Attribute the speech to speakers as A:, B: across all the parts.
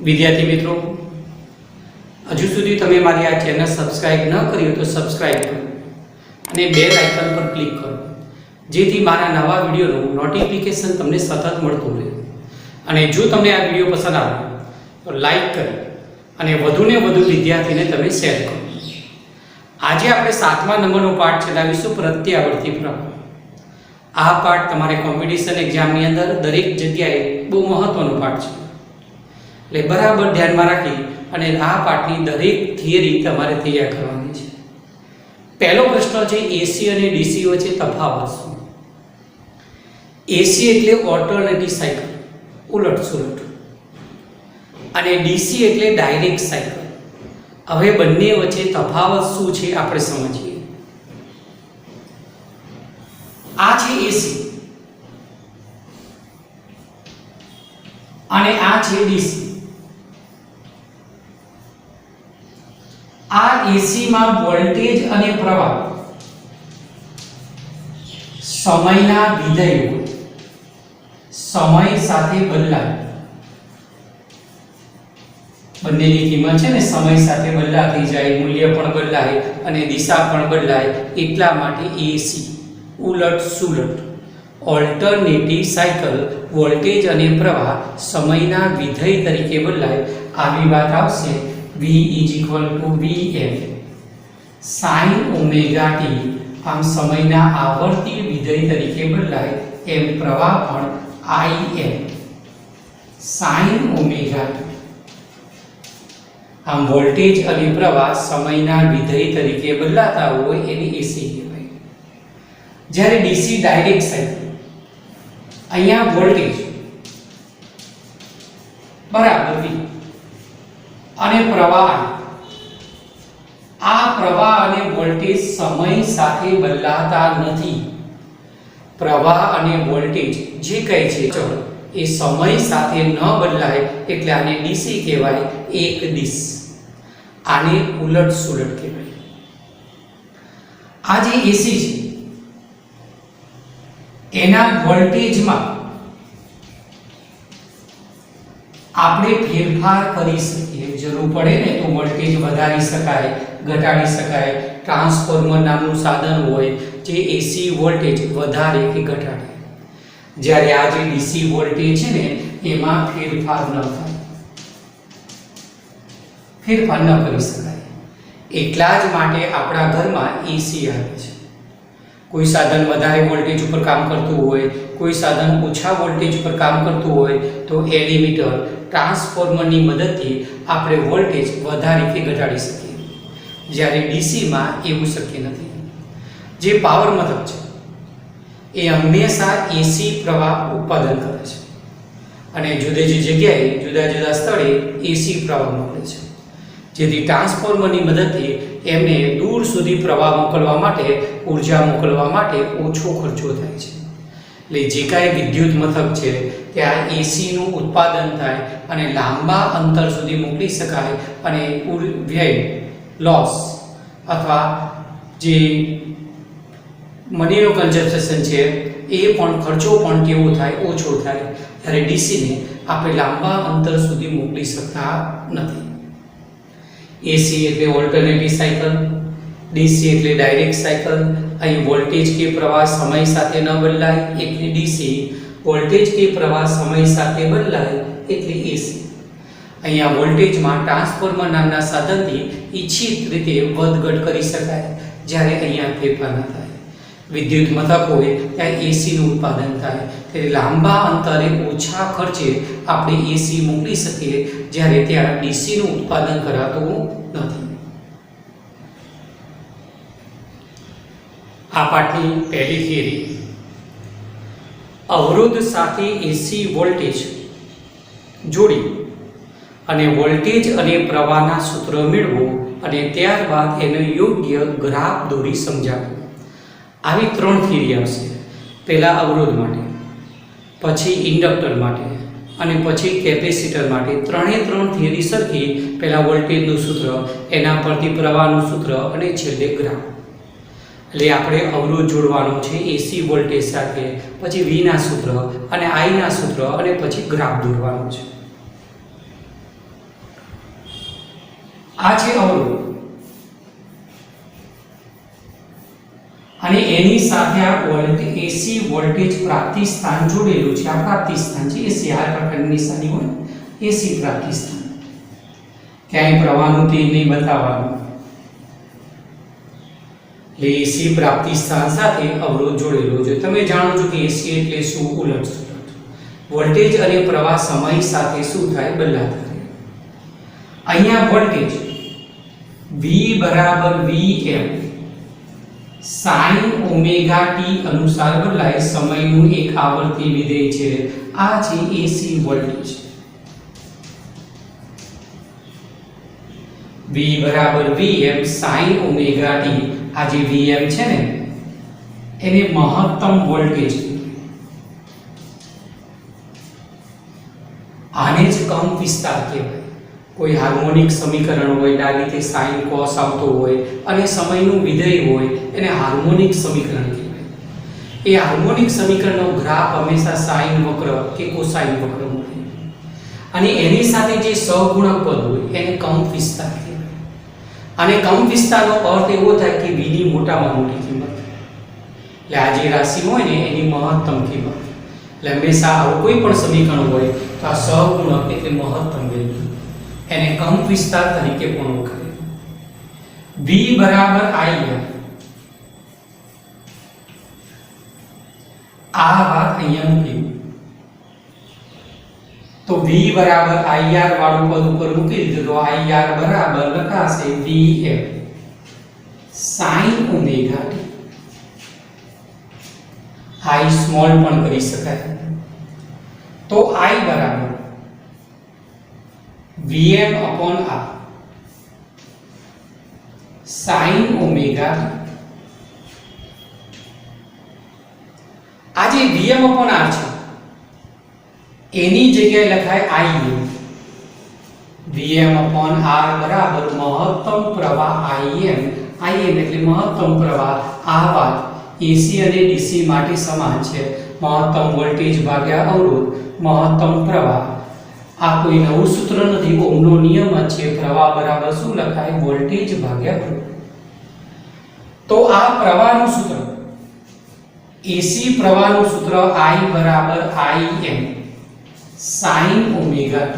A: विद्यार्थी मित्रों, हजू सुधी तमे मारी आ चेनल सब्सक्राइब न करी हो तो सब्सक्राइब करो અને બેલ આઇકન પર ક્લિક કરો જેથી મારા નવા વિડિયોનું નોટિફિકેશન તમને સતત મળતું રહે। અને જો તમને આ વિડિયો પસંદ આવે તો લાઈક કરી અને વધુને વધુ વિદ્યાર્થીને તમે શેર કરો। આજે આપણે 7મા નંબરનો પાઠ ચલાવીશું પ્રત્યાવર્તી પ્રવાહ। આ પાઠ તમારે કોમ્પિટિશન એક્ઝામની અંદર દરેક જગ્યાએ બહુ મહત્વનો પાઠ છે, એટલે બરાબર ધ્યાનમાં રાખી અને આ પાઠની દરેક થિયરી તમારે તૈયાર કરવાની છે। પહેલો પ્રશ્ન છે એસી અને ડીસી વચ્ચે તફાવત શું? એસી એટલે ઓલ્ટરનેટિવ સાયકલ, ઉલટ સુલટ, અને ડીસી એટલે ડાયરેક્ટ સાયકલ। હવે બંને વચ્ચે તફાવત શું છે આપણે સમજીએ। આ છે એસી અને આ છે ડીસી। आ एसी में वोल्टेज अने प्रवाह समयना विधेय समय साथे बदलाय, बंनेनी किंमत छे ने समय साथे बदलाती जाय, मूल्य पण बदलाय अने दिशा पण बदलाय, एटला माटे एसी उलट सुलट ऑल्टरनेटिव साइकल वोल्टेज अने प्रवाह समयना विधेय तरीके बदलाय। आवी बात आवशे V is equal to Vm sin omega t। आम समयना आवर्ती विधेय तरीके बदलाय एम प्रवाह पण Im sin ओमेगा t। आम वोल्टेज अने प्रवाह समयना विधेय तरीके बदलाता होय एने एसी कहेवाय। ज्यारे डीसी डायरेक्ट साइकल, अहींया वोल्टेज बराबर V અને પ્રવાહ, આ પ્રવાહ અને વોલ્ટેજ સમય સાથે બદલાતા નથી। પ્રવાહ અને વોલ્ટેજ જે કહે છે ચલો એ સમય સાથે ન બદલાય એટલે આને ડીસી કહેવાય, એક દિશ। આને ઉલટ સુલટ કહેવાય। આ જે એસી છે એના વોલ્ટેજમાં આપણે ફેરફાર કરી શકીએ। જરૂર પડે ને તો વોલ્ટેજ વધારી શકાય, ઘટાડી શકાય। ટ્રાન્સફોર્મર નામનું સાધન હોય જે એસી વોલ્ટેજ વધારે કે ઘટાડે, જ્યારે આ જે ડીસી વોલ્ટેજ છે ને એમાં ફેરફાર ન થાય, ફેરફાર ન કરી શકાય। એટલા જ માટે આપણા ઘરમાં એસી આવે છે। કોઈ સાધન વધારે વોલ્ટેજ ઉપર કામ કરતું હોય, કોઈ સાધન ઓછા વોલ્ટેજ પર કામ કરતું હોય તો એલિમીટર ટ્રાન્સફોર્મરની મદદથી આપણે વોલ્ટેજ વધારી કે ઘટાડી શકીએ, જ્યારે ડીસીમાં એવું શક્ય નથી। જે પાવર મથક છે એ હંમેશા એસી પ્રવાહ ઉત્પાદન કરે છે અને જુદી જુદી જગ્યાએ જુદા જુદા સ્થળે એસી પ્રવાહ મોકલે છે, જેથી ટ્રાન્સફોર્મરની મદદથી એમને દૂર સુધી પ્રવાહ મોકલવા માટે, ઊર્જા મોકલવા માટે ઓછો ખર્ચો થાય છે। એટલે જે કાંઈ વિદ્યુત મથક છે ત્યાં એસીનું ઉત્પાદન થાય અને લાંબા અંતર સુધી મોકલી શકાય અને વ્યય લોસ અથવા જે મનીનો કન્ઝમ્પશન છે એ પણ ખર્ચો પણ કેવો થાય, ઓછો થાય, ત્યારે ડીસીને આપણે લાંબા અંતર સુધી મોકલી શકતા નથી। एसी એટલે ઓલ્ટરનેટિવ સાયકલ, ડીસી એટલે ડાયરેક્ટ સાયકલ। અહીં વોલ્ટેજ કે પ્રવાહ સમય સાથે ન બદલાય એટલે ડીસી, વોલ્ટેજ કે પ્રવાહ સમય સાથે બદલાય એટલે એસી। અહીંયા વોલ્ટેજમાં ટ્રાન્સફોર્મર નામના સાધનથી ઇચ્છિત રીતે વધઘટ કરી શકાય, જ્યારે અહીંયા ફેરફાર ન થાય। વિદ્યુત મથક હોય ત્યાં એસીનું ઉત્પાદન થાય, ત્યારે લાંબા અંતરે ઓછા ખર્ચે આપણે એસી મોકલી શકીએ, જ્યારે ત્યાં ડીસીનું ઉત્પાદન કરાતું નથી। આ પાઠની પહેલી થિયરી, અવરોધ સાથે એસી વોલ્ટેજ જોડી અને વોલ્ટેજ અને પ્રવાહના સૂત્ર મેળવો અને ત્યારબાદ એનો યોગ્ય ગ્રાફ દોરી સમજાવો। આવી ત્રણ થિયરી આવશે। પહેલા અવરોધ માટે, પછી ઇન્ડક્ટર માટે અને પછી કેપેસિટર માટે। ત્રણે ત્રણ થિયરી સરખી, પહેલા વોલ્ટેજનું સૂત્ર, એના પરથી પ્રવાહનું સૂત્ર અને છેલ્લે ગ્રાફ। એટલે આપણે અવરોધ જોડવાનો છે એસી વોલ્ટેજ સાથે, પછી V ના સૂત્ર અને I ના સૂત્ર અને પછી ગ્રાફ દોરવાનો છે। આ છે અવરોધ અને એની સાથે આ વોલ્ટેજ એસી વોલ્ટેજ પ્રાપ્તિ સ્થાન જોડેલું છે. આ પ્રાપ્તિ સ્થાન છે એસી. આ પ્રકારની નિશાની હોય એસી પ્રાપ્તિ સ્થાન. ક્યાંય પ્રવાહનું તેજ નહીં બતાવવાનું. એટલે એસી પ્રાપ્તિ સ્થાન સાથે અવરોધ જોડેલો છે. તમે જાણો છો કે એસી એટલે શું? ઉલટ સુલટ. વોલ્ટેજ અને પ્રવાહ સમય સાથે શું થાય? બદલાતા રહે. અહીંયા વોલ્ટેજ V બરાબર Vm sin ઓમેગા t અનુસાર બદલાય. સમયનું એક આવર્તી વિધેય છે. આ છે એસી વોલ્ટેજ. V બરાબર Vm sin ઓમેગા t. આ જે Vm છે ને એને મહત્તમ વોલ્ટેજ, આને જ કંપ વિસ્તાર કહેવાય. કોઈ હાર્મોનિક સમીકરણ હોય, ડાબી રીતે sin cos આવતો હોય અને સમયનું વિધેય હોય, એને હાર્મોનિક સમીકરણ કહેવાય. એ હાર્મોનિક સમીકરણનો ગ્રાફ હંમેશા sin વક્ર કે cosine વક્ર મળે અને એની સાથે જે સહગુણક પદ હોય એને કંપ વિસ્તાર કહેવાય. અને કંપ વિસ્તારનો અર્થ એવો થાય કે v ની મોટામાં મોટી કિંમત. એટલે આ જે રાશિ હોય ને એની મહત્તમ કિંમત. એટલે હંમેશા આવું કોઈ પણ સમીકરણ હોય તો આ સહગુણક એટલે મહત્તમ વેલ્યુ, એને કંપ વિસ્તાર તરીકે પણ ઓળખાય. V બરાબર IR. આ વાત અહીંયા મૂકી તો V બરાબર IR વાળું પદ ઉપર મૂકી દીધું તો IR બરાબર લખાશે Vm sin omega t. I small પણ કરી શકાય. તો I બરાબર Vm upon R sin omega t. આ જે Vm upon R છે એની જગ્યાએ લખાય Im. Vm upon R બરાબર મહત્તમ પ્રવાહ Im. Im એટલે મહત્તમ પ્રવાહ. આ વાત AC અને DC માટે સમાન છે. મહત્તમ વોલ્ટેજ ભાગ્યા અવરોધ, મહત્તમ પ્રવાહ. આ કોઈ નવું સૂત્ર નથી, ઓહમનો નિયમ જ છે. પ્રવાહ બરાબર શું લખાય? વોલ્ટેજ ભાગ્યા અવરોધ. તો આ પ્રવાહનું સૂત્ર, AC પ્રવાહનું સૂત્ર I બરાબર Im sin ઓમેગા t.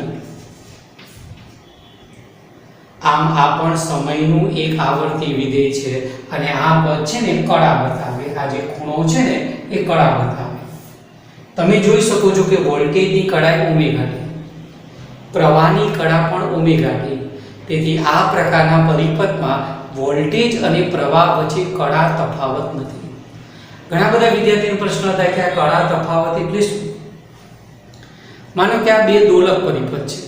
A: આમ આ પણ સમયનું એક આવર્તી વિધેય છે અને આ પદ છે ને કળા બતાવે. આ જે ખૂણો છે ને એ કળા બતાવે. તમે જોઈ શકો છો કે વોલ્ટેજની કળા ઓમેગા t, પ્રવાહની કળા પણ ઓમેગા t. તેથી આ પ્રકારના પરિપથમાં વોલ્ટેજ અને પ્રવાહ વચ્ચે કળા તફાવત નથી. ઘણા બધા વિદ્યાર્થીઓનો પ્રશ્ન થાય કે આ કળા તફાવત એટલે શું? માનો કે આ બે દોલક પરિપથ છે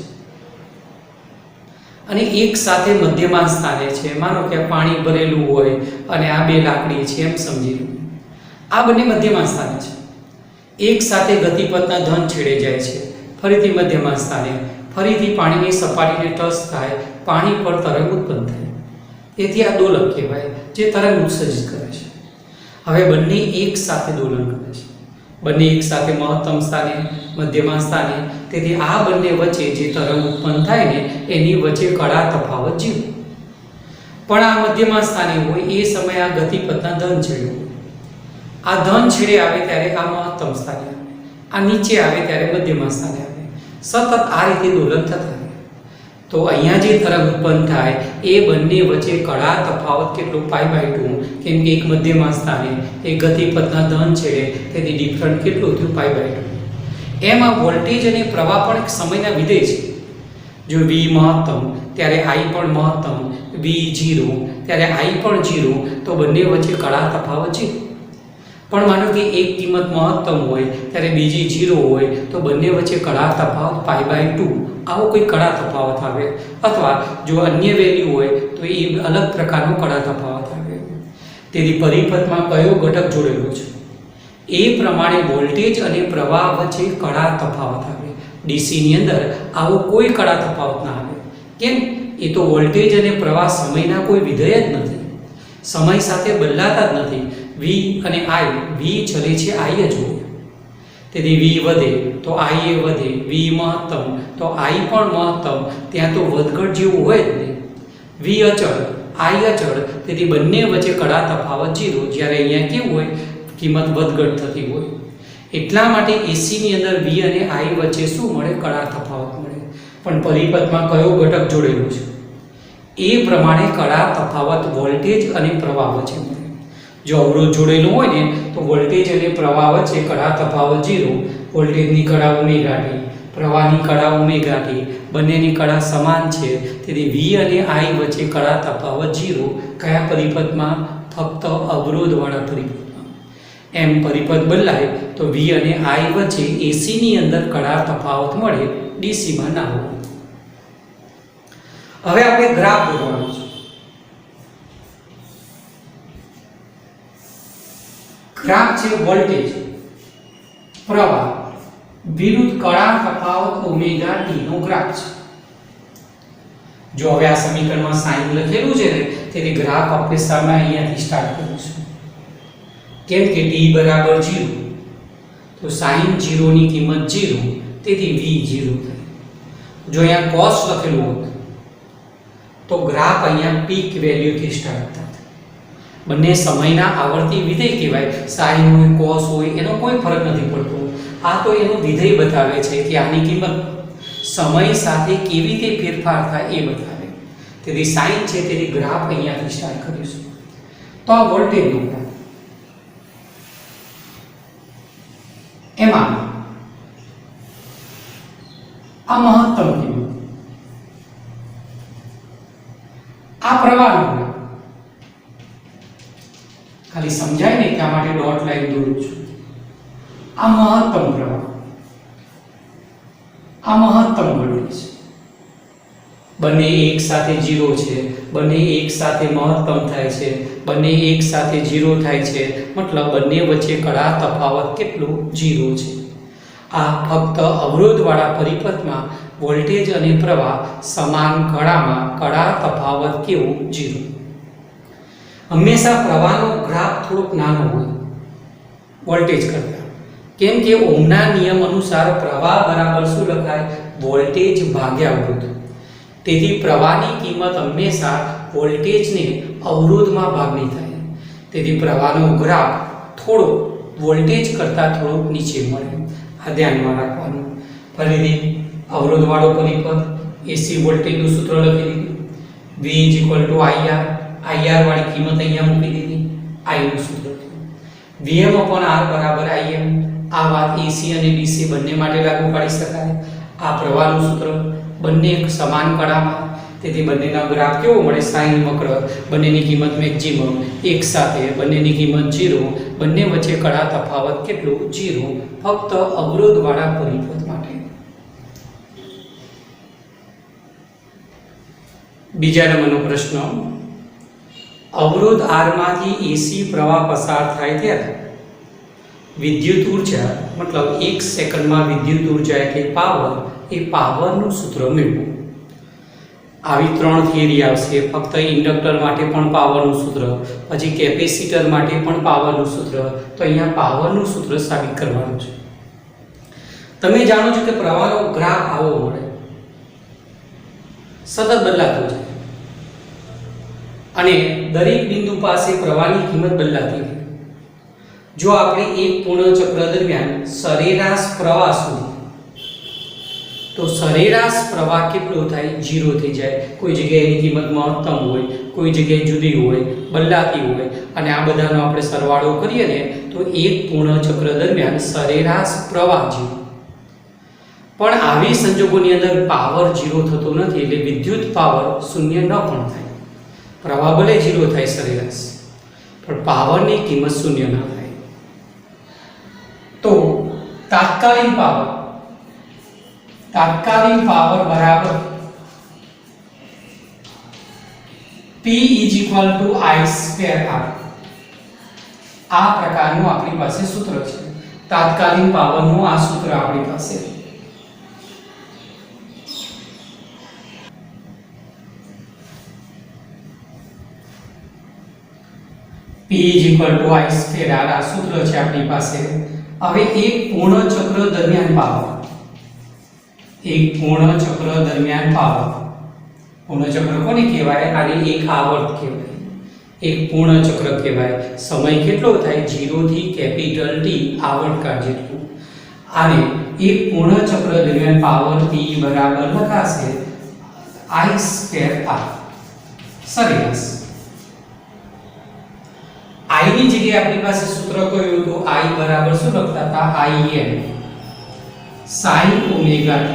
A: અને એક સાથે મધ્યમાન સ્થાને છે. માનો કે પાણી ભરેલું હોય અને આ બે લાકડી છે એમ સમજી લો. આ બંને મધ્યમાન સ્થાને છે. એક સાથે ગતિપથના ધન છેડે જાય છે, ફરીથી મધ્યમાન સ્થાને, ફરીથી પાણીની સપાટીને ટચ થાય, પાણી પર તરંગ ઉત્પન્ન થાય. તેથી આ દોલક કહેવાય જે તરંગ ઉત્સર્જિત કરે છે. હવે બંને એક સાથે દોલન કરે છે, બંને એક સાથે મહત્તમ સ્થાને, મધ્યમાન સ્થાને. તેથી આ બંને વચ્ચે જે તરંગ ઉત્પન્ન થાય ને એની વચ્ચે કળા તફાવત જીવ. પણ આ મધ્યમાન સ્થાને હોય એ સમયે આ ગતિપથના ધન છેડે હોય. આ ધન છેડે આવે ત્યારે આ મહત્તમ સ્થાને આવે, આ નીચે આવે ત્યારે મધ્યમાન સ્થાને આવે. સતત આ રીતે દોલન થતા રહે. તો અહીંયા જે તરંગ ઉત્પન્ન થાય એ બંને વચ્ચે કળા તફાવત કેટલો? π/2. કેમ કે એક મધ્યમાન સ્થાને, એક ગતિપથના ધન છેડે, તેથી ડિફરન્ટ કેટલું થયું? π/2. એમ આ વોલ્ટેજ અને પ્રવાહ પણ એક સમયના વિધેય છે. જો V મહત્તમ ત્યારે I પણ મહત્તમ, V 0 ત્યારે I પણ 0, તો બંને વચ્ચે કળા તફાવત છે. પણ માનો કે એક કિંમત મહત્તમ હોય ત્યારે બીજી 0 હોય, તો બંને વચ્ચે કળા તફાવત π/2. આવો કોઈ કળા તફાવત આવે. અથવા જો અન્ય વેલ્યુ હોય તો એ અલગ પ્રકારનો કળા તફાવત આવે. તેથી પરિપથમાં કયો ઘટક જોડેલો છે એ પ્રમાણે વોલ્ટેજ અને પ્રવાહ વચ્ચે કળા તફાવત આવે. DC ની અંદર આવો કોઈ કળા તફાવત ના આવે. કેમ? એ તો વોલ્ટેજ અને પ્રવાહ સમયના કોઈ વિધેય જ નથી, સમય સાથે બદલાતા જ નથી. V અને I, V ચલે છે, I જ હોય. તેથી V વધે તો I એ વધે, V મહત્તમ તો I પણ મહત્તમ. ત્યાં તો વધઘટ જેવું હોય જ નહીં. v અચળ, i અચળ, તેથી બંને વચ્ચે કડા તફાવત 0, જ્યારે અહીંયા કેવું હોય કિંમત વધઘટ થતી હોય. એટલા માટે AC ની અંદર v અને i વચ્ચે શું મળે? કડા તફાવત મળે. પણ પરિપથમાં કયો ઘટક જોડેલો છે? એ પ્રમાણે કડા તફાવત વોલ્ટેજ અને પ્રવાહ વચ્ચે મળે. જો અવરોધ જોડેલો હોય ને તો વોલ્ટેજ અને પ્રવાહ વચ્ચે કડા તફાવત 0, વોલ્ટેજની કડા ઓમેગા t, પ્રવાહની કડા ઓમેગા t, બંનેની કડા સમાન છે, તેથી v અને i વચ્ચે કડા તફાવત 0. કયા પરિપથમાં? ફક્ત અવરોધવાળા પરિપથમાં. એમ પરિપથ બદલાય તો v અને i વચ્ચે AC ની અંદર કડા તફાવત મળે, DC માં ના હોય. હવે આપણે ગ્રાફ દોરવાનો છે. ગ્રાફ છે વોલ્ટેજ, પ્રવાહ વિરુદ્ધ કડા તફાવત ઓમેગા t નો ગ્રાફ છે. જો હવે આ સમીકરણમાં સાઈન લખેલું છે ને, તેથી ગ્રાફ આપણે સામે અહીંયાથી સ્ટાર્ટ કરીશું. કેમ કે t બરાબર 0, તો sin 0 ની કિંમત 0, તેથી v 0 થાય. જો અહીંયા cos લખેલું હોત તો ગ્રાફ અહીંયા પીક વેલ્યુથી સ્ટાર્ટ થાય. બંને સમયના આવર્તી વિધેય કહેવાય. sin હોય cos હોય એનો કોઈ ફરક નથી પડતો. આ તો એનું વિધેય બતાવે છે કે આની કિંમત સમય સાથે કેવી રીતે ફેરફાર થાય એ બતાવે. તેથી sin છે, તેથી ગ્રાફ અહીંયાથી સ્ટાર્ટ કરીશું. તો આ વોલ્ટેજનો ગ્રાફ, એમાં આ મહત્તમ કિંમત, આ પ્રવાહનો ગ્રાફ. ખાલી સમજાય ને એટલા માટે ડોટ લાઈન દોરું છું. આ મહત્તમ પ્રવાહ, આ મહત્તમ વોલ્ટેજ. બંને એક સાથે 0 છે, બંને એક સાથે મહત્તમ થાય છે, બંને એક સાથે 0 થાય છે, મતલબ બંને વચ્ચે કડા તફાવત કેટલું? 0 છે. આ ફક્ત અવરોધવાળા પરિપથમાં વોલ્ટેજ અને પ્રવાહ સમાન કડામાં કડા તફાવત કેવું? 0. હંમેશા પ્રવાહનો ગ્રાફ થોડોક નાનો હોય વોલ્ટેજ કરતાં. કેમ કે ઓહમના નિયમ અનુસાર પ્રવાહ બરાબર શું લખાય? વોલ્ટેજ ભાગ્યા અવરોધ. તેથી પ્રવાહની કિંમત હંમેશા વોલ્ટેજને અવરોધમાં ભાગની થાય. તેથી પ્રવાહનો ગ્રાફ થોડો વોલ્ટેજ કરતાં થોડોક નીચે મળે. આ ધ્યાનમાં રાખવાનું. ફરીથી અવરોધવાળો પરિપથ, AC વોલ્ટેજનું સૂત્ર લખી દીધું. V IR, IR વાળી કિંમત અહીંયા મૂકી દીધી. I નું સૂત્ર Vm/R બરાબર Im. આ વાત AC અને DC બંને માટે લાગુ પાડી શકાય. આ પ્રવાહનું સૂત્ર, બંને સમાન કડામાં, તેથી બંનેના ગ્રાફ કેવો મળે? સાઈન વક્ર. બંનેની કિંમત મેક્સિમમ એક સાથે, બંનેની કિંમત 0, બંને વચ્ચે કડા તફાવત કેટલું? 0, ફક્ત અવરોધવાળા પરિપથ માટે. બીજા નંબરનો પ્રશ્ન, અવરોધ R માંથી AC પ્રવાહ પસાર થાય ત્યારે વિદ્યુત ઉર્જા, મતલબ 1 સેકન્ડમાં વિદ્યુત ઉર્જા એટલે પાવર, એ પાવરનું સૂત્ર મેળવો. આવી 3 થિયરી આવશે. ફક્ત ઇન્ડક્ટર માટે પણ પાવરનું સૂત્ર, પછી કેપેસિટર માટે પણ પાવરનું સૂત્ર. તો અહીંયા પાવરનું સૂત્ર સાબિત કરવાનું છે. તમે જાણો છો કે પ્રવાહનો ગ્રાફ આવો મળે, સતત બદલાતો છે, અને દરેક બિંદુ પાસે પ્રવાહની કિંમત બદલાતી રહે. જો આપણે એક પૂર્ણ ચક્ર દરમિયાન સરેરાશ પ્રવાહ શોધીએ તો સરેરાશ પ્રવાહ કેટલો થાય? 0 થઈ જાય. કોઈ જગ્યાએ એની કિંમત મહત્તમ હોય, કોઈ જગ્યાએ જુદી હોય, બદલાતી હોય, અને આ બધાનો આપણે સરવાળો કરીએ ને તો એક પૂર્ણ ચક્ર દરમિયાન સરેરાશ પ્રવાહ 0. પણ આવી સંજોગોની અંદર પાવર 0 થતો નથી, એટલે વિદ્યુત પાવર 0 ન પણ થાય. પ્રવાહ ભલે 0 થાય સરેરાશ, પણ પાવરની કિંમત 0 ના થાય. તો તાત્કાલિક પાવર બરાબર P = I²R. આ પ્રકારનું આપણી પાસે સૂત્ર છે. તાત્કાલિક પાવરનું આ સૂત્ર આપણી પાસે છે. P = I²R આ સૂત્ર છે આપણી પાસે. હવે એક પૂર્ણ ચક્ર દરમિયાન પાવર પૂર્ણ ચક્ર કોને કહેવાય? આને એક આવર્ત કહેવાય, એક પૂર્ણ ચક્ર કહેવાય. સમય કેટલો થાય? 0 થી કેપિટલ T આવર્તકાળ જેટલું. આને એક પૂર્ણ ચક્ર દરમિયાન પાવર P બરાબર લખાશે I²R સરેરાશ. I ની જગ્યાએ આપણી પાસે સૂત્ર કયું હતું? I બરાબર શું લખતા હતા? Im sin omega t.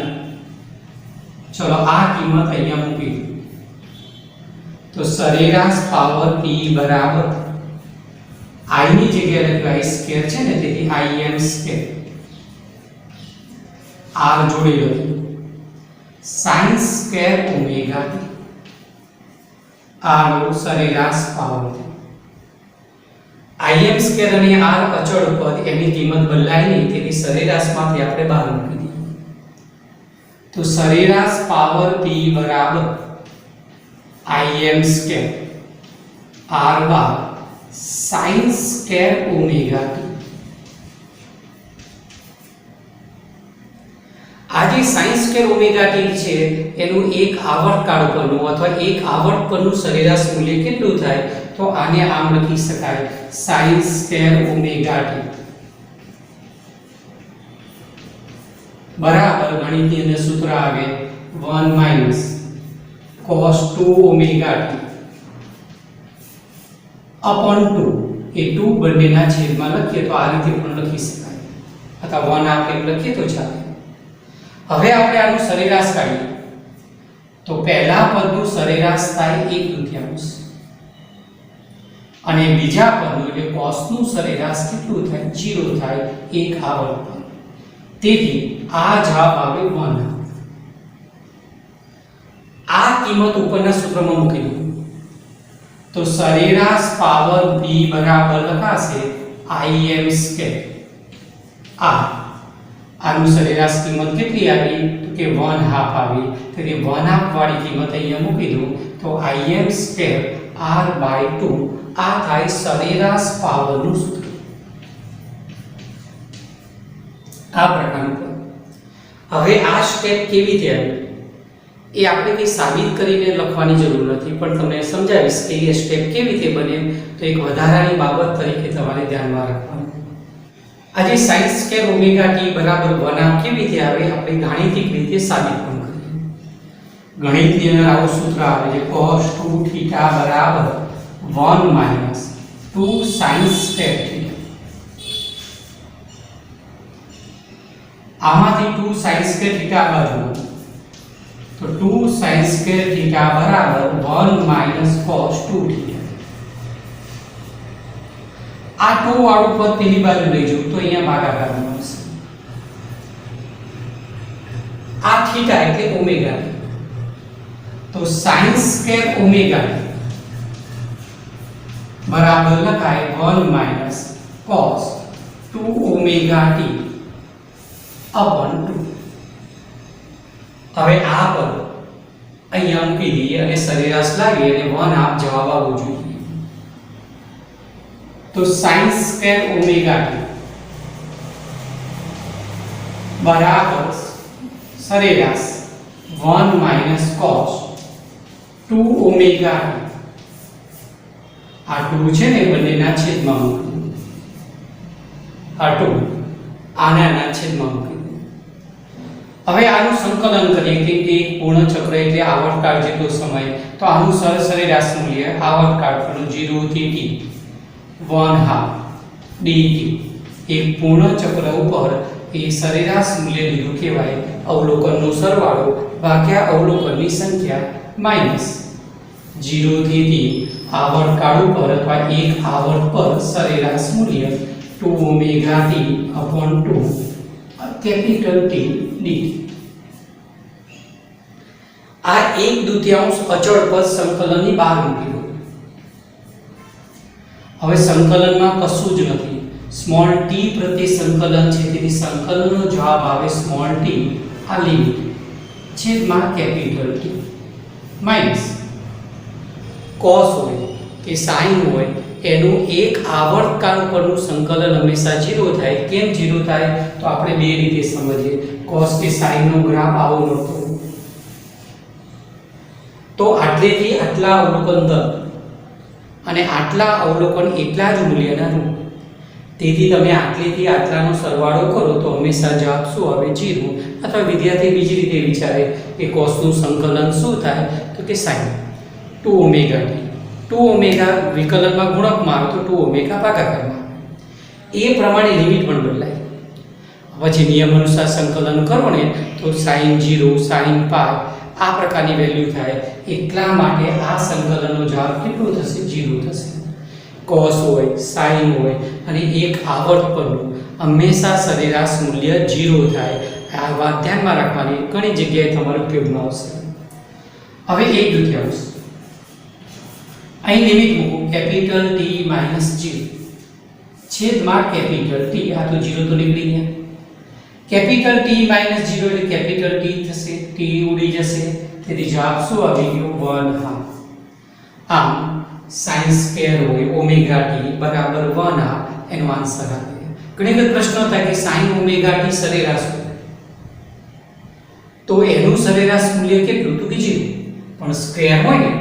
A: ચલો આ કિંમત અહીંયા મૂકી દો તો સરેરાશ પાવર P બરાબર I ની જગ્યાએ લખ્યું I² છે ને, તેથી Im². R જોડી લો sin² ઓમેગા t. આ લો સરેરાશ પાવર. Im² અને R અચળ પદ, એની કિંમત બદલાય નહીં, તેથી સરેરાશમાંથી આપણે બહાર મૂકી દઈએ. તો સરેરાશ પાવર P બરાબર Im² R બાર sin² ઓમેગા t. આ જે sin² ઓમેગા t છે એનું એક આવર્તકાળ પરનું અથવા એક આવર્ત પરનું સરેરાશ મૂલ્ય કેટલું થાય? તો આને આમ લખી શકાય sin² ઓમેગા t બરાબર ગણિતની અંદર સૂત્ર આવે 1 - cos 2 ઓમેગા t upon 2. એ 2 બંનેના છેદમાં લખીએ તો આ રીતે પણ લખી શકાય, અથવા 1 આપણે લખીએ તો ચાલે. હવે આપણે આનું સરેરાશ કાઢીએ તો પહેલા પદનું સરેરાશ થાય 1/2 અને બીજા પદનું એટલે cos નું સરેરાશ કેટલું થાય? 0 થાય, એક આવર્ત. તેથી આ જવાબ આવે 1. આ કિંમત ઉપરના સૂત્રમાં મૂકી દો તો સરેરાશ પાવર P બરાબર લખાશે Im². આનું સરેરાશ કિંમત કેટલી આવી? તો કે 1/2 આવી. તેથી 1/2 વાળી કિંમત અહીંયા મૂકી દો તો Im² R/2. આ થાય સરેરાશ પાવરનું સૂત્ર. આ પ્રકારનું પદ. હવે આ સ્ટેપ કેવી રીતે આવે એ આપણે કંઈ સાબિત કરીને લખવાની જરૂર નથી, પણ તમને સમજાવીશ કે એ સ્ટેપ કેવી રીતે બને. તો એક વધારાની બાબત તરીકે તમારે ધ્યાનમાં રાખવાનું. આજે sin² ઓમેગા t બરાબર 1/2 કેવી રીતે આવે? આપણે ગાણિતિક રીતે સાબિત પણ કરીએ. ગણિતની અંદર આવું સૂત્ર આવે છે cos 2 θ બરાબર 1 - 2 sin² θ. આમાંથી 2 sin² θ બાજુ તો 2 sin² θ બરાબર 1 - cos 2 θ. આ 2 વાળું પદ પેલી બાજુ લઈ જવું તો અહીંયા ભાગાકાર મળશે. આ થીટા એટલે ઓમેગા તો sin² ઓમેગા બરાબર લખાય 1 - cos 2 ઓમેગા t upon 2. હવે આ પદ અહીંયા મૂકી દઈએ અને સરેરાશ લાવીએ અને 1/2 જવાબ આવવો જોઈએ. તો sin² ઓમેગા t બરાબર સરેરાશ 1 - cos 2 ઓમેગા t. આ 2 છે ને બંનેના છેદમાં મૂકી દો. આ 2 આના છેદમાં મૂકી દો. હવે આનું સંકલન કરીએ કે એક પૂર્ણ ચક્ર એટલે આવર્તકાળ જેટલો સમય, તો આનું સરેરાશ મૂલ્ય આવર્તકાળ પરનું 0 થી t 1/2 dt. એક પૂર્ણ ચક્ર ઉપર એ સરેરાશ મૂલ્ય લીધું કહેવાય અવલોકનનો સરવાળો ભાગ્યા અવલોકનની સંખ્યા માઈનસ 0 થી t આવર્તકાળ ઉપર અથવા એક આવર્ત પર સરેરાશ મૂલ્ય 2 omega t upon 2 capital T dt. આ 1/2 અચળ પદ સંકલનની બહાર મૂકી દો. હવે સંકલનમાં કશું જ નથી, સ્મોલ t પ્રત્યે સંકલન છે, તેથી સંકલનનો જવાબ આવે સ્મોલ t આ લિમિટ છેદમાં કેપિટલ T માઈનસ cos હોય કે sin હોય એનું એક આવર્તકાળ પરનું સંકલન હંમેશા 0 થાય. કેમ 0 થાય? તો આપણે બે રીતે સમજીએ. cos કે sin નો ગ્રાફ આવો મળતો તો આટલેથી આટલા અવલોકન દર અને આટલા અવલોકન એટલા જ મૂલ્યના રૂપ. તેથી તમે આટલેથી આટલાનો સરવાળો કરો તો હંમેશા જવાબ શું આવે? 0. અથવા વિદ્યાર્થી બીજી રીતે વિચારે કે કોસનું સંકલન શું થાય તો કે sin 2 ઓમેગા t. 2 ઓમેગા વિકલનમાં ગુણકમાં આવે તો 2 ઓમેગા ભાગાકારમાં આવે. એ પ્રમાણે લિમિટ પણ બદલાય. પછી નિયમ અનુસાર સંકલન કરો ને તો sin 0 sin pi આ પ્રકારની વેલ્યુ થાય. એટલા માટે આ સંકલનનો જવાબ કેટલો થશે? 0 થશે. cos હોય sin હોય અને એક આવર્ત પરનું હંમેશા સરેરાશ મૂલ્ય 0 થાય. આ વાત ધ્યાનમાં રાખવાની, ઘણી જગ્યાએ તમારા ઉપયોગમાં આવશે. હવે 1/2 અહીં લિમિટ મૂકો કેપિટલ T માઇનસ 0 છેદમાં કેપિટલ T. આ તો 0 તો નીકળી ગયા. કેપિટલ T માઇનસ 0 એટલે કેપિટલ T થશે, T ઉડી જશે. તેથી જવાબ શું આવી ગયો? 1/2. આમ sin સ્ક્વેર હોય ઓમેગા t બરાબર 1/2 એનો આન્સર આવે. ઘણી વખત પ્રશ્ન થાય કે sin ઓમેગા t સરેરાશ હોય તો એનું સરેરાશ મૂલ્ય કેટલું? તો કે 0. પણ સ્ક્વેર હોય ને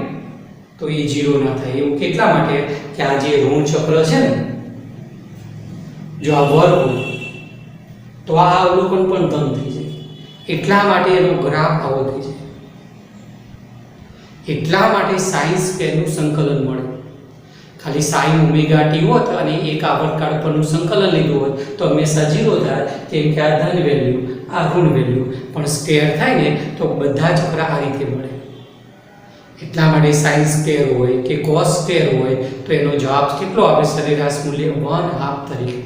A: તો એ 0 ના થાય. એવું કેટલા માટે કે આ જે ઋણ ચક્ર છે ને, જો આ વર્ગ હોય તો આ અવલોકન પણ ધન થઈ જાય. એટલા માટે એનો ગ્રાફ આવો થઈ જાય. એટલા માટે sin સ્ક્વેરનું સંકલન મળે. ખાલી sin ઓમેગા t હોત અને એક આવર્તકાળ પરનું સંકલન લીધું હોત તો હંમેશા 0 થાય, કેમ કે આ ધન વેલ્યુ આ ઋણ વેલ્યુ. પણ સ્ક્વેર થાય ને તો બધા ચક્ર આ રીતે મળે. એટલા માટે sin સ્ક્વેર હોય કે cos સ્ક્વેર હોય તો એનો જવાબ કેટલો આવે? સરેરાશ મૂલ્ય 1/2 તરીકે.